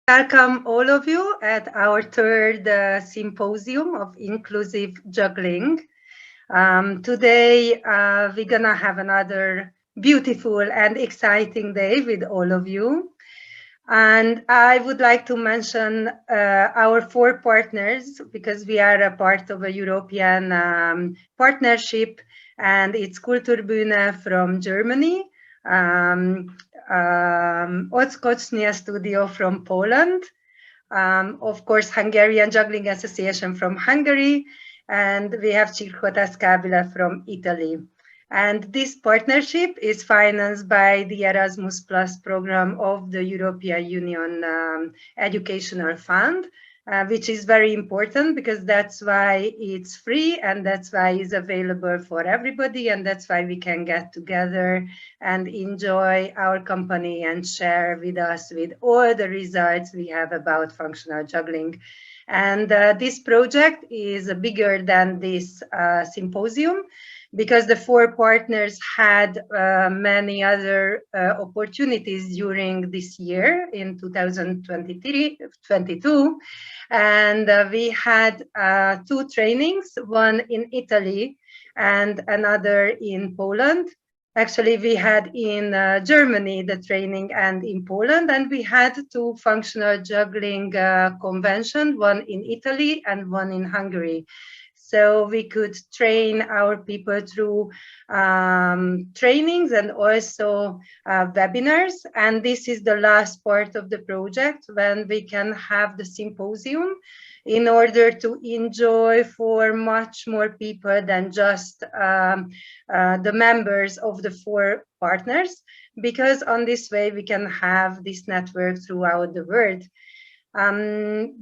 Welcome all of you at our third symposium of inclusive juggling. Today we're gonna have another beautiful and exciting day with all of you. And I would like to mention our four partners because we are a part of a European partnership, and it's Kulturbrühne from Germany, Odskoczina Studio from Poland, of course, Hungarian Juggling Association from Hungary, and we have Circo Tascabile from Italy. And this partnership is financed by the Erasmus Plus program of the European Union Educational Fund, which is very important because that's why it's free and that's why it's available for everybody, and that's why we can get together and enjoy our company and share with us with all the results we have about functional juggling. And this project is bigger than this symposium, because the four partners had many other opportunities during this year in 2022. And we had two trainings, one in Italy and another in Poland. Actually, we had in Germany the training and in Poland, and we had two functional juggling conventions, one in Italy and one in Hungary. So we could train our people through trainings and also webinars. And this is the last part of the project when we can have the symposium in order to enjoy for much more people than just the members of the four partners, because on this way we can have this network throughout the world.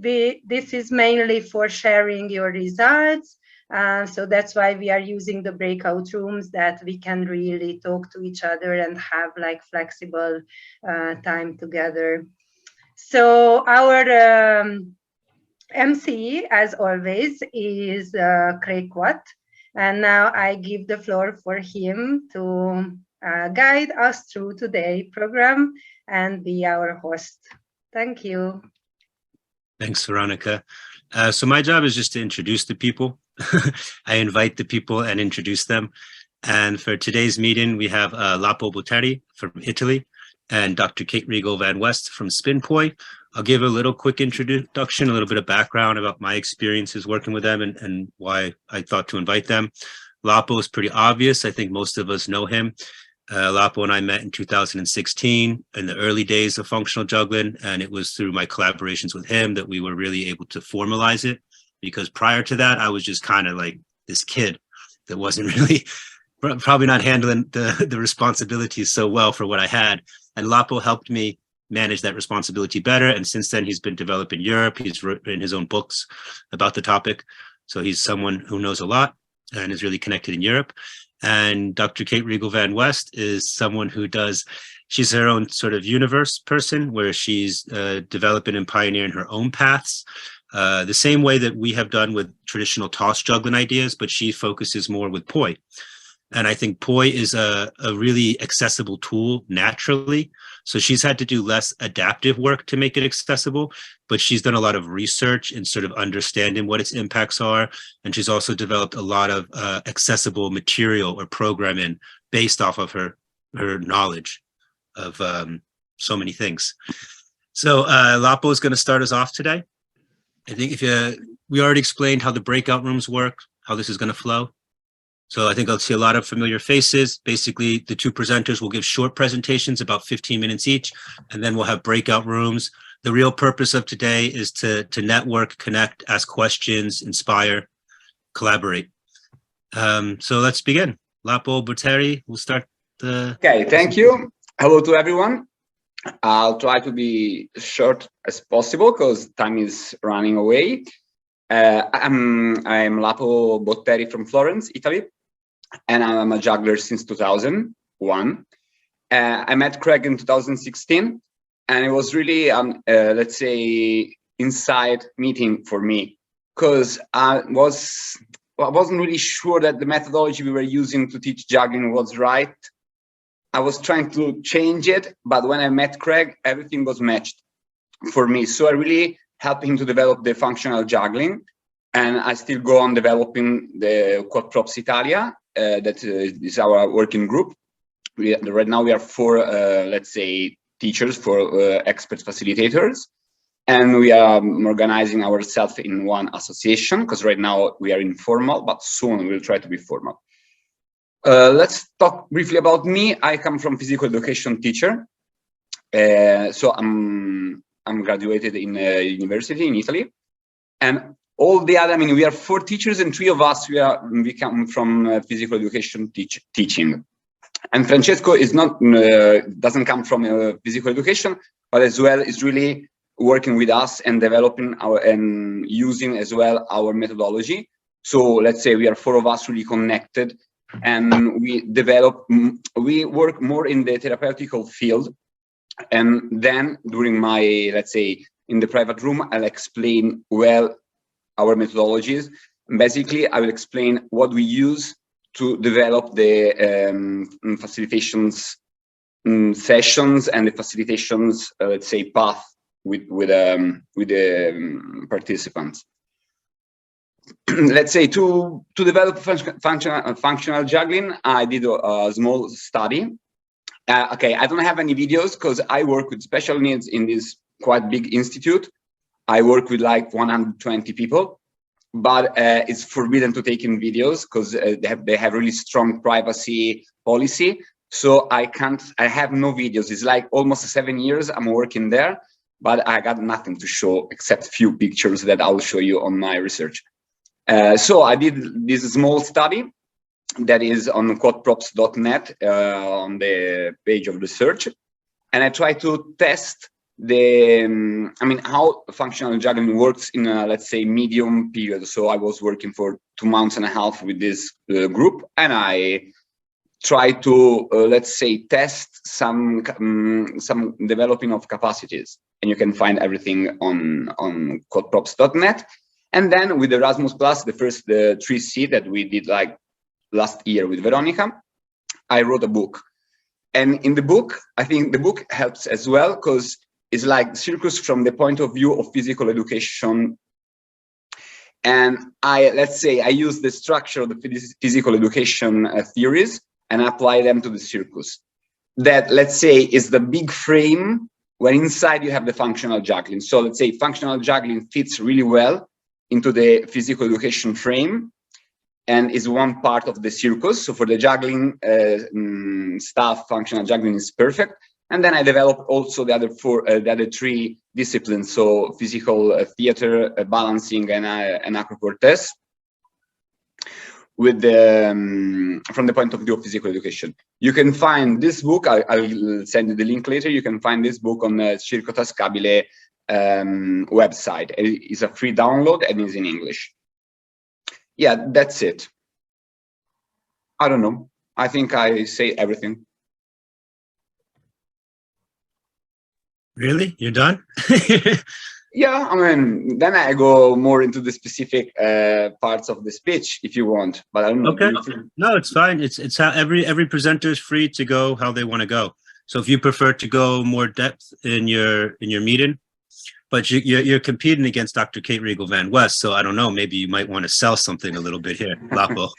This is mainly for sharing your results. So that's why we are using the breakout rooms, that we can really talk to each other and have like flexible time together. So our MC, as always, is Craig Quat. And now I give the floor for him to guide us through today's program and be our host. Thank you. Thanks, Veronika. So my job is just to introduce the people. I invite the people and introduce them. And for today's meeting, we have Lapo Boterri from Italy and Dr. RIEGLE van West from SpinPoi. I'll give a little quick introduction, a little bit of background about my experiences working with them and why I thought to invite them. Lapo is pretty obvious. I think most of us know him. Lapo and I met in 2016 in the early days of functional juggling, and it was through my collaborations with him that we were really able to formalize it, because prior to that, I was just kind of like this kid that wasn't really, probably not handling the responsibilities so well for what I had. And Lapo helped me manage that responsibility better. And since then, he's been developing Europe. He's written his own books about the topic. So he's someone who knows a lot and is really connected in Europe. And Dr. RIEGLE van West is someone who she's her own sort of universe person, where she's developing and pioneering her own paths, the same way that we have done with traditional toss juggling ideas, but she focuses more with poi. And I think poi is a really accessible tool naturally. So she's had to do less adaptive work to make it accessible, but she's done a lot of research in sort of understanding what its impacts are. And she's also developed a lot of accessible material or programming based off of her knowledge of so many things. So Lapo is going to start us off today. I think we already explained how the breakout rooms work, how this is going to flow. So I think I'll see a lot of familiar faces. Basically, the two presenters will give short presentations, about 15 minutes each, and then we'll have breakout rooms. The real purpose of today is to network, connect, ask questions, inspire, collaborate. So let's begin. Lapo Boterri, we'll start the... Okay, thank you. Hello to everyone. I'll try to be short as possible because time is running away. I'm Lapo Boterri from Florence, Italy, and I'm a juggler since 2001. I met Craig in 2016, and it was really, let's say, inside meeting for me, because I wasn't really sure that the methodology we were using to teach juggling was right. I was trying to change it, but when I met Craig, everything was matched. for me. So I really helped him to develop the functional juggling, and I still go on developing the Quat Props Italia. That is our working group. Right now we are 4, let's say, teachers, 4 expert facilitators, and we are organizing ourselves in one association, because right now we are informal, but soon we'll try to be formal. Let's talk briefly about me. I come from physical education teacher. So I'm graduated in university in Italy, and all the other, I mean, we are 4 teachers, and 3 of us we come from physical education teaching. And Francesco is not doesn't come from physical education, but as well is really working with us and developing our and using as well our methodology. So let's say we are 4 of us really connected, and we work more in the therapeutical field. And then during my, let's say, in the private room, I'll explain well our methodologies. And basically, I will explain what we use to develop the facilitations sessions and the facilitations, let's say, path with the participants. Let's say to develop functional juggling, I did a small study. Okay, I don't have any videos because I work with special needs in this quite big institute. I work with like 120 people, but it's forbidden to take in videos because they have really strong privacy policy. So I have no videos. It's like almost 7 years I'm working there, but I got nothing to show except few pictures that I'll show you on my research. So I did this small study that is on quatprops.net on the page of research, and I try to test how functional juggling works in a, let's say, medium period. So I was working for 2.5 months with this group, and I try to let's say test some developing of capacities, and you can find everything on quatprops.net. And then with Erasmus Plus, the first 3C that we did like last year with Veronika, I wrote a book. And in the book, I think the book helps as well because it's like Circus from the point of view of physical education. And let's say I use the structure of the physical education theories and apply them to the Circus. That, let's say, is the big frame where inside you have the functional juggling. So let's say functional juggling fits really well into the physical education frame and is one part of the Circus. So for the juggling stuff, functional juggling is perfect. And then I developed also the other 3 disciplines. So physical theater, balancing, and acrocortes, with from the point of view of physical education. You can find this book. I'll send you the link later. You can find this book on the Circo Tascabile website. It's a free download and is in English. Yeah, that's it. I don't know. I think I say everything. Really? You're done? Yeah, I mean, then I go more into the specific parts of the speech if you want, but I don't know. Okay. No, it's fine. It's how every presenter is free to go how they want to go. So if you prefer to go more depth in your meeting, but you're competing against Dr. Kate RIEGLE van West, so I don't know, maybe you might want to sell something a little bit here, Lapo.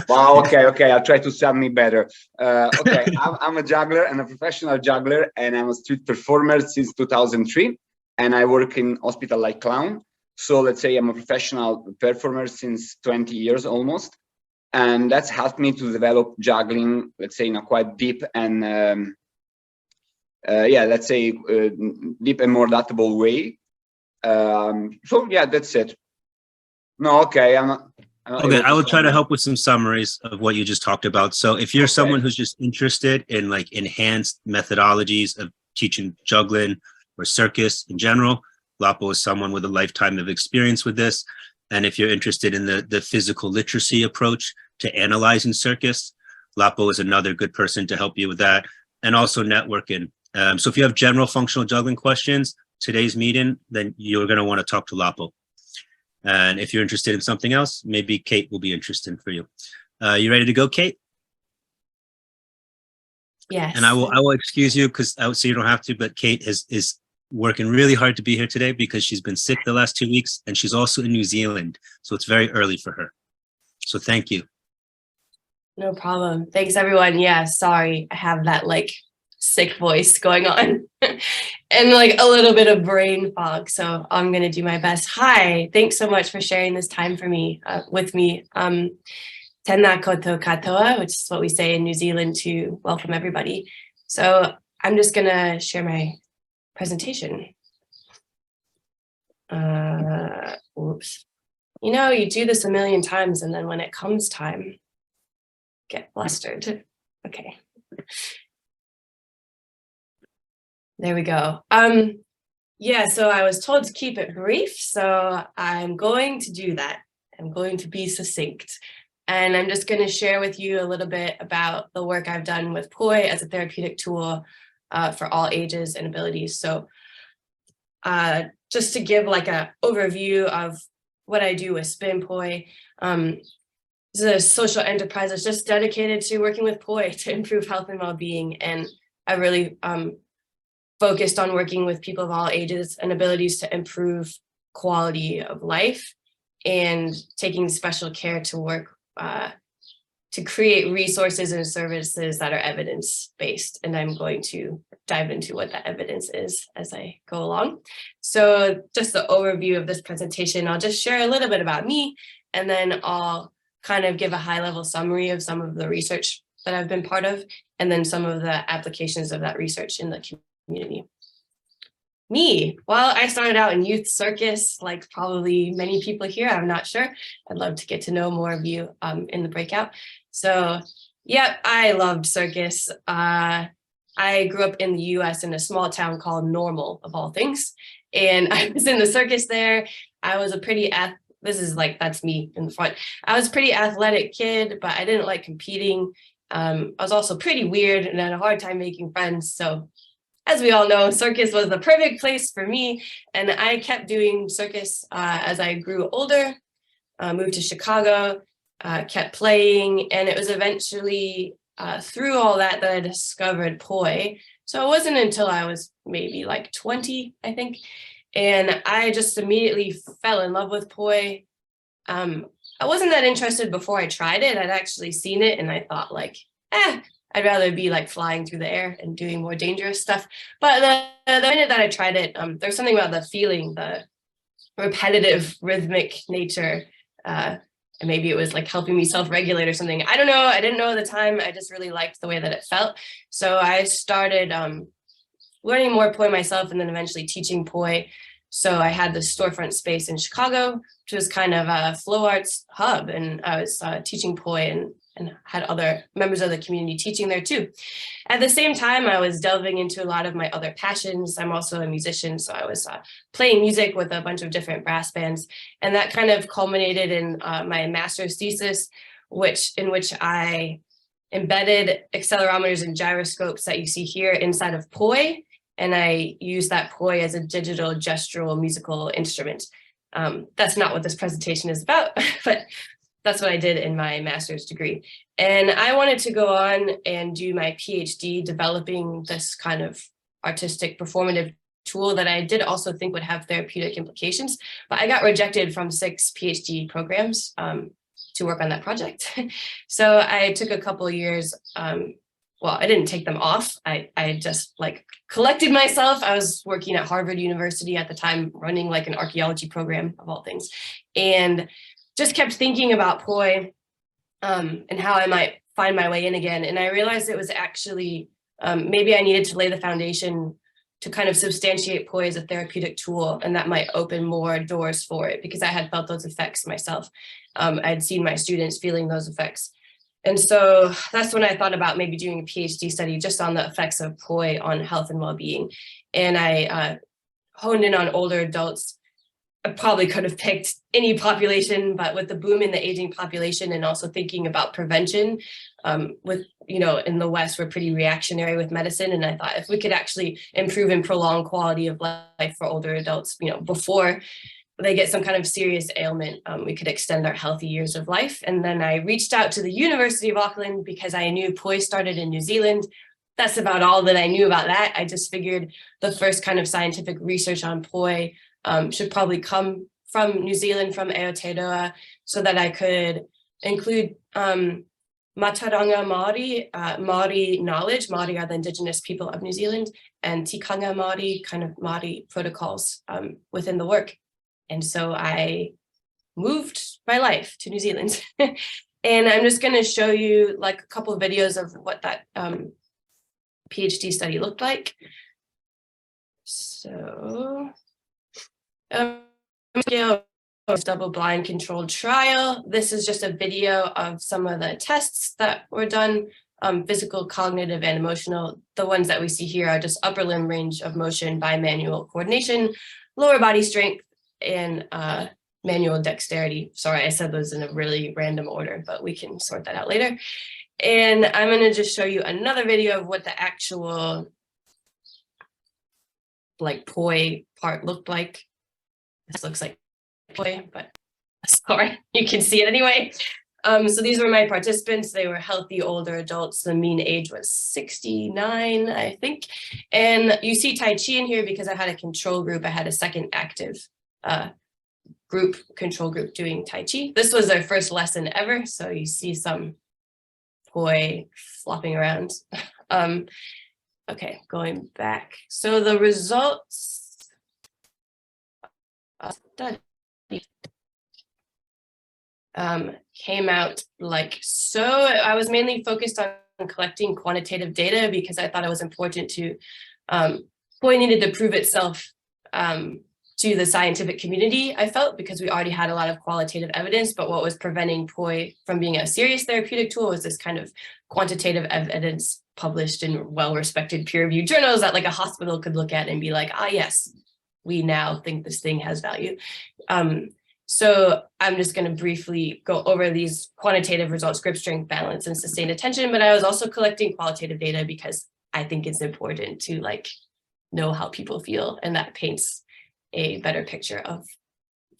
Wow, okay, I'll try to sell me better. Okay, I'm a juggler and a professional juggler, and I'm a street performer since 2003, and I work in hospital like clown. So let's say I'm a professional performer since 20 years almost, and that's helped me to develop juggling, let's say, in a quite deep and yeah, let's say deep and more adaptable way. So yeah, that's it. No, okay, I'm not okay, I will try to help with some summaries of what you just talked about. So if you're someone who's just interested in like enhanced methodologies of teaching juggling or circus in general, Lapo is someone with a lifetime of experience with this. And if you're interested in the physical literacy approach to analyzing circus, Lapo is another good person to help you with that. And also networking. So if you have general functional juggling questions, today's meeting, then you're going to want to talk to Lapo. And if you're interested in something else, maybe Kate will be interesting for you. You ready to go, Kate? Yes. And I will excuse you because so you don't have to, but Kate is working really hard to be here today because she's been sick the last 2 weeks and she's also in New Zealand. So it's very early for her. So thank you. No problem. Thanks, everyone. Yeah, sorry. I have that like sick voice going on and like a little bit of brain fog. So I'm going to do my best. Hi, thanks so much for sharing this time for me with me. Tēnā koutou katoa, which is what we say in New Zealand to welcome everybody. So I'm just going to share my presentation. Oops. You know, you do this a million times and then when it comes time, get flustered. Okay. There we go. Yeah, so I was told to keep it brief, so I'm going to do that. I'm going to be succinct. And I'm just going to share with you a little bit about the work I've done with POI as a therapeutic tool for all ages and abilities. So just to give like an overview of what I do with SpinPoi, this is a social enterprise that's just dedicated to working with POI to improve health and well-being. And I really focused on working with people of all ages and abilities to improve quality of life and taking special care to work to create resources and services that are evidence-based. And I'm going to dive into what that evidence is as I go along. So just the overview of this presentation, I'll just share a little bit about me, and then I'll kind of give a high-level summary of some of the research that I've been part of, and then some of the applications of that research in the community. Me, well, I started out in youth circus, like probably many people here, I'm not sure. I'd love to get to know more of you in the breakout. So, yeah, I loved circus. I grew up in the US in a small town called Normal, of all things. And I was in the circus there. I was a pretty, that's me in the front. I was a pretty athletic kid, but I didn't like competing. I was also pretty weird and had a hard time making friends. So as we all know, circus was the perfect place for me. And I kept doing circus as I grew older, moved to Chicago, kept playing. And it was eventually through all that I discovered POI. So it wasn't until I was maybe like 20, I think. And I just immediately fell in love with POI. I wasn't that interested before I tried it. I'd actually seen it and I thought like, I'd rather be like flying through the air and doing more dangerous stuff. But the minute that I tried it, there's something about the feeling, the repetitive rhythmic nature. And maybe it was like helping me self-regulate or something. I don't know. I didn't know at the time. I just really liked the way that it felt. So I started learning more POI myself and then eventually teaching POI. So I had this storefront space in Chicago, which was kind of a flow arts hub. And I was teaching POI and had other members of the community teaching there too. At the same time, I was delving into a lot of my other passions. I'm also a musician, so I was playing music with a bunch of different brass bands. And that kind of culminated in my master's thesis, in which I embedded accelerometers and gyroscopes that you see here inside of POI. And I used that POI as a digital gestural musical instrument. That's not what this presentation is about, but that's what I did in my master's degree. And I wanted to go on and do my PhD developing this kind of artistic performative tool that I did also think would have therapeutic implications, but I got rejected from 6 PhD programs to work on that project. So I took a couple of years, well, I didn't take them off. I just like collected myself. I was working at Harvard University at the time, running like an archaeology program of all things. And just kept thinking about POI and how I might find my way in again. And I realized it was actually, maybe I needed to lay the foundation to kind of substantiate POI as a therapeutic tool, and that might open more doors for it because I had felt those effects myself. I'd seen my students feeling those effects. And so that's when I thought about maybe doing a PhD study just on the effects of POI on health and well-being. And I honed in on older adults. I probably could have picked any population, but with the boom in the aging population and also thinking about prevention with, in the West, we're pretty reactionary with medicine. And I thought if we could actually improve and prolong quality of life for older adults, before they get some kind of serious ailment, we could extend their healthy years of life. And then I reached out to the University of Auckland because I knew POI started in New Zealand. that's about all that I knew about that. I just figured the first kind of scientific research on poi should probably come from New Zealand, from Aotearoa, so that I could include Mataranga Māori, Māori knowledge. Māori are the indigenous people of New Zealand, and Tikanga Māori, kind of Māori protocols within the work. And so I moved my life to New Zealand. And I'm just going to show you like a couple of videos of what that PhD study looked like. So, double-blind controlled trial. This is just a video of some of the tests that were done, physical, cognitive, and emotional. The ones that we see here are just upper limb range of motion by manual coordination, lower body strength, and manual dexterity. Sorry, I said those in a really random order, but we can sort that out later. And I'm going to just show you another video of what the actual like poi part looked like. This looks like poi, but sorry, you can see it anyway. So these were my participants. They were healthy older adults. The mean age was 69, I think. And you see Tai Chi in here because I had a control group. I had a second active control group doing Tai Chi. This was their first lesson ever. So you see some poi flopping around. Okay, going back. So the results of the study came out like so. I was mainly focused on collecting quantitative data because I thought it was important to, poi needed to prove itself to the scientific community, I felt, because we already had a lot of qualitative evidence, but what was preventing poi from being a serious therapeutic tool was this kind of quantitative evidence published in well-respected peer-reviewed journals that like a hospital could look at and be like, ah, yes, we now think this thing has value. So I'm just going to briefly go over these quantitative results: grip strength, balance, and sustained attention. But I was also collecting qualitative data because I think it's important to like know how people feel, and that paints a better picture of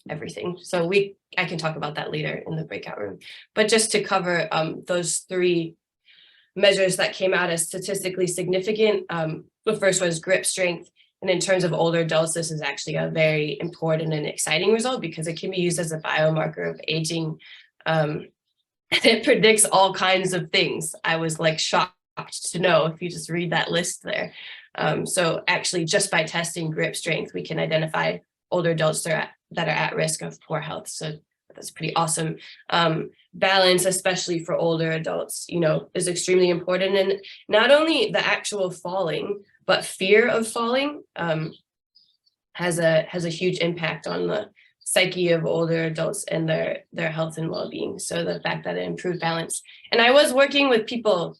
everything. So I can talk about that later in the breakout room. But just to cover those three measures that came out as statistically significant, the first was grip strength. And in terms of older adults, this is actually a very important and exciting result because it can be used as a biomarker of aging. And it predicts all kinds of things. I was like shocked to know if you just read that list there. So actually just by testing grip strength, we can identify older adults that are at risk of poor health. So that's pretty awesome. Balance, especially for older adults, is extremely important. And not only the actual falling, but fear of falling has a huge impact on the psyche of older adults and their health and well-being. So the fact that it improved balance. And I was working with people,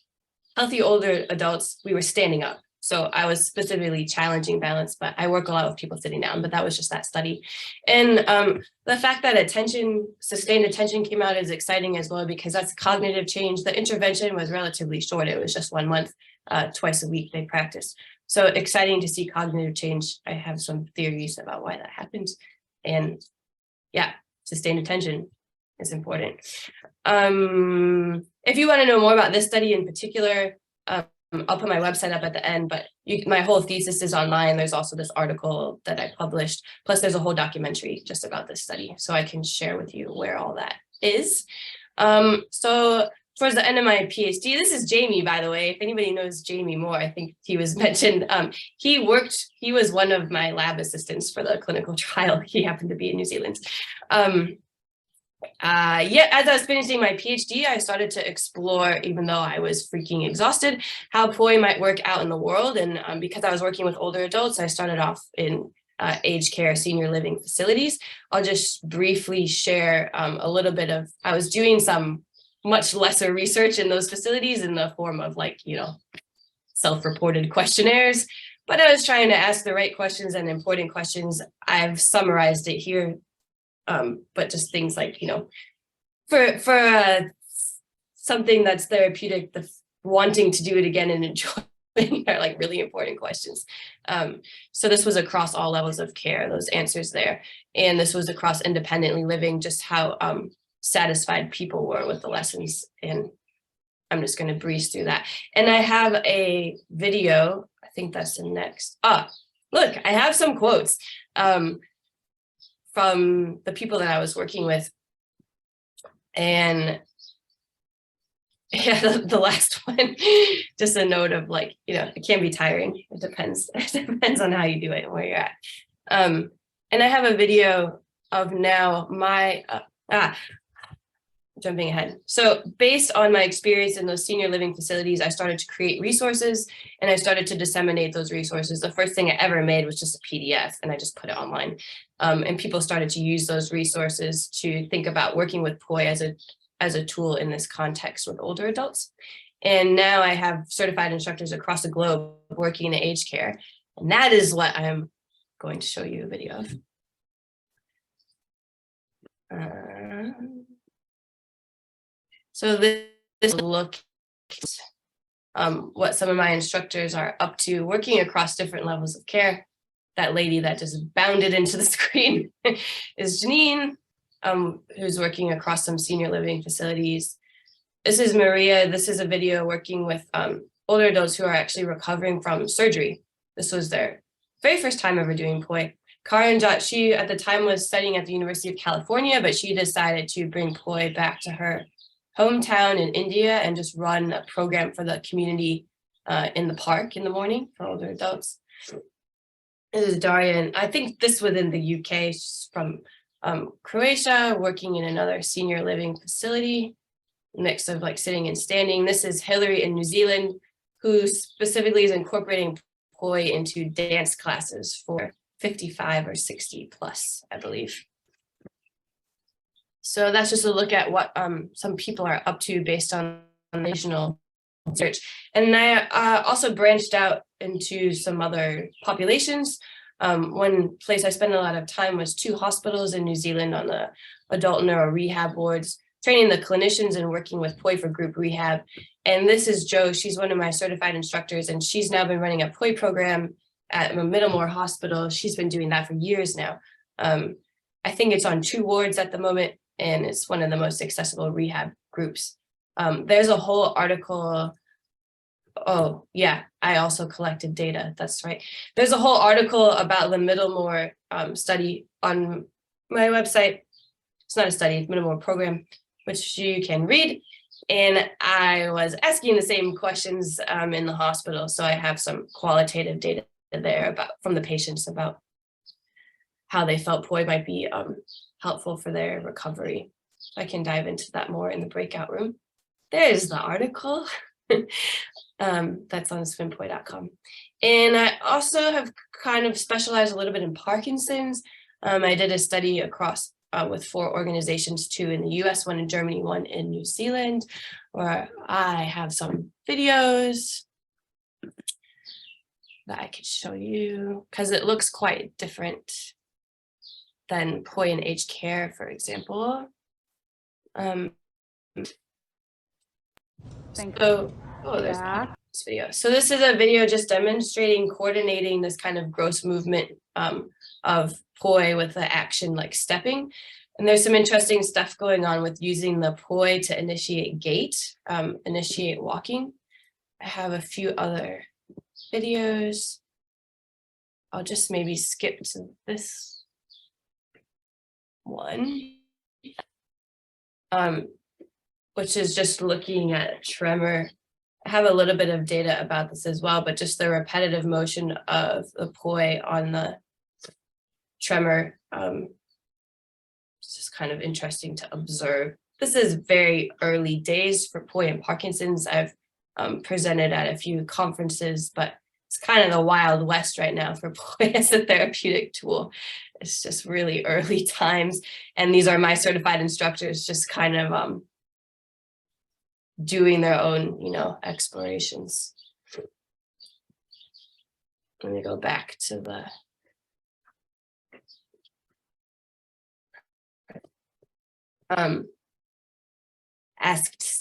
healthy older adults, we were standing up. So I was specifically challenging balance, but I work a lot with people sitting down, but that was just that study. And the fact that sustained attention came out is exciting as well, because that's cognitive change. The intervention was relatively short. It was just 1 month, twice a week they practiced. So exciting to see cognitive change. I have some theories about why that happens. And yeah, sustained attention is important. If you want to know more about this study in particular, I'll put my website up at the end, but my whole thesis is online. There's also this article that I published, plus there's a whole documentary just about this study. So I can share with you where all that is. So towards the end of my PhD, this is Jamie, by the way. If anybody knows Jamie Moore, I think he was mentioned. He was one of my lab assistants for the clinical trial. He happened to be in New Zealand. As I was finishing my PhD, I started to explore, even though I was freaking exhausted, how poi might work out in the world. And because I was working with older adults, I started off in aged care, senior living facilities. I'll just briefly share a little bit of, I was doing some much lesser research in those facilities in the form of self-reported questionnaires, but I was trying to ask the right questions and important questions. I've summarized it here. But just things like, for something that's therapeutic, the wanting to do it again and enjoying are like really important questions. So this was across all levels of care, those answers there. And this was across independently living, just how satisfied people were with the lessons. And I'm just going to breeze through that. And I have a video. I think that's the next. Look, I have some quotes from the people that I was working with. And yeah, the last one, just a note of like, you know, it can be tiring. It depends. It depends on how you do it and where you're at. And I have a video of now my, jumping ahead. So based on my experience in those senior living facilities, I started to create resources and I started to disseminate those resources. The first thing I ever made was just a PDF and I just put it online. And people started to use those resources to think about working with POI as a tool in this context with older adults. And now I have certified instructors across the globe working in aged care. And that is what I'm going to show you a video of. So this look at what some of my instructors are up to working across different levels of care. That lady that just bounded into the screen is Janine, who's working across some senior living facilities. This is Maria. This is a video working with older adults who are actually recovering from surgery. This was their very first time ever doing POI. Karanjot, she at the time was studying at the University of California, but she decided to bring POI back to her hometown in India and just run a program for the community in the park in the morning for older adults. This is Daria, and I think this within the UK. She's from Croatia, working in another senior living facility, mix of like sitting and standing. This is Hillary in New Zealand, who specifically is incorporating POI into dance classes for 55 or 60 plus, I believe. So that's just a look at what some people are up to based on national research. And I also branched out into some other populations. One place I spent a lot of time was 2 hospitals in New Zealand on the adult neuro rehab wards, training the clinicians and working with POI for group rehab. And this is Jo. She's one of my certified instructors, and she's now been running a POI program at Middlemore Hospital. She's been doing that for years now. I think it's on 2 wards at the moment, and it's one of the most accessible rehab groups. There's a whole article. Oh, yeah, I also collected data. That's right. There's a whole article about the Middlemore study on my website. It's not a study, it's Middlemore program, which you can read. And I was asking the same questions in the hospital. So I have some qualitative data there from the patients about how they felt POI might be helpful for their recovery. I can dive into that more in the breakout room. There's the article. That's on SpinPoi.com. And I also have kind of specialized a little bit in Parkinson's. I did a study across with 4 organizations, 2 in the US, 1 in Germany, 1 in New Zealand, where I have some videos that I could show you because it looks quite different than POI in aged care, for example. There's this video. So this is a video just demonstrating coordinating this kind of gross movement of POI with the action like stepping. And there's some interesting stuff going on with using the POI to initiate gait, initiate walking. I have a few other videos. I'll just maybe skip to this one, which is just looking at tremor. I have a little bit of data about this as well, but just the repetitive motion of the POI on the tremor. It's just kind of interesting to observe. This is very early days for POI and Parkinson's. I've presented at a few conferences, but it's kind of the Wild West right now for POI as a therapeutic tool. It's just really early times. And these are my certified instructors just kind of doing their own, explorations. Let me go back to the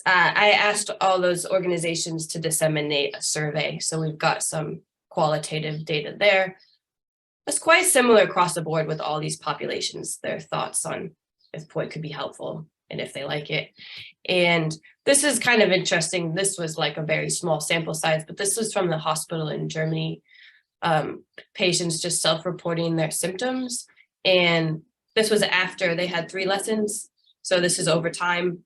I asked all those organizations to disseminate a survey. So we've got some qualitative data there. It's quite similar across the board with all these populations, their thoughts on if POI could be helpful. and if they like it. And this is kind of interesting. This was like a very small sample size, but this was from the hospital in Germany. Patients just self-reporting their symptoms. And this was after they had 3 lessons. So this is over time,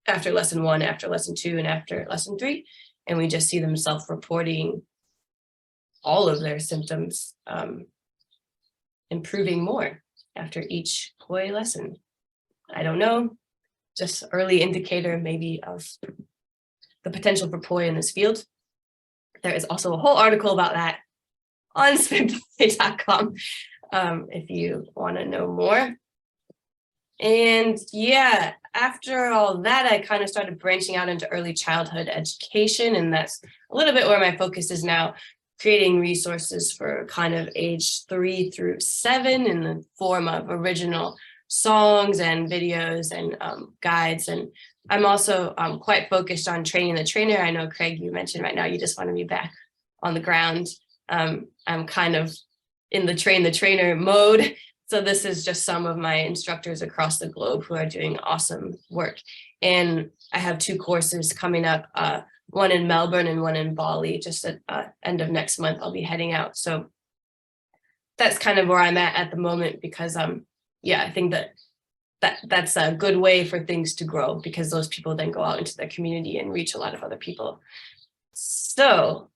after lesson 1, after lesson 2, and after lesson 3. And we just see them self-reporting all of their symptoms, improving more after each poi lesson. I don't know, just early indicator maybe of the potential for poi in this field. There is also a whole article about that on SpinPoi.com if you want to know more. And yeah, after all that, I kind of started branching out into early childhood education, and that's a little bit where my focus is now, creating resources for kind of age 3 through 7 in the form of original songs and videos and guides. And I'm also quite focused on training the trainer. I know, Craig, you mentioned right now you just want to be back on the ground. I'm kind of in the train the trainer mode. So this is just some of my instructors across the globe who are doing awesome work. And I have 2 courses coming up, one in Melbourne and one in Bali, just at end of next month. I'll be heading out. So that's kind of where I'm at the moment, because yeah, I think that's a good way for things to grow, because those people then go out into their community and reach a lot of other people. So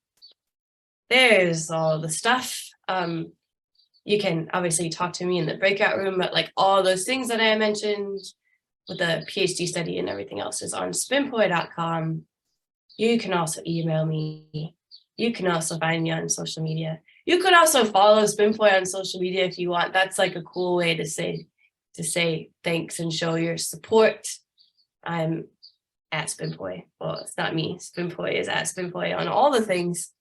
there's all the stuff. You can obviously talk to me in the breakout room, but like all those things that I mentioned with the PhD study and everything else is on SpinPoi.com. You can also email me. You can also find me on social media. You could also follow SpinPoi on social media if you want. That's like a cool way to say thanks and show your support. I'm at SpinPoi. Well, it's not me. SpinPoi is at SpinPoi on all the things.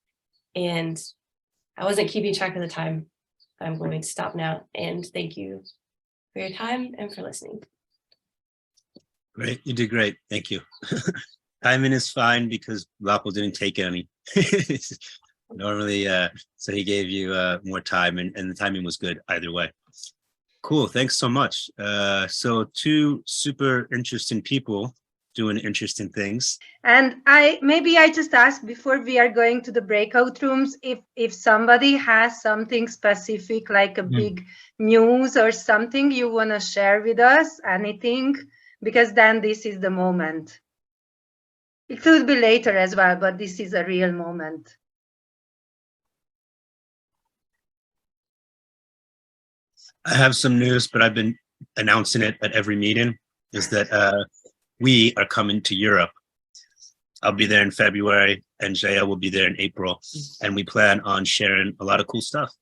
And I wasn't keeping track of the time. I'm going to stop now. And thank you for your time and for listening. Great. You did great. Thank you. Timing is fine because Lapo didn't take any. Normally, so he gave you more time, and the timing was good either way. Cool. Thanks so much. So 2 super interesting people doing interesting things. And maybe I just ask before we are going to the breakout rooms, if somebody has something specific, like a big news or something you want to share with us, anything, because then this is the moment. It could be later as well, but this is a real moment. I have some news, but I've been announcing it at every meeting, is that we are coming to Europe. I'll be there in February, and Jaya will be there in April, and we plan on sharing a lot of cool stuff.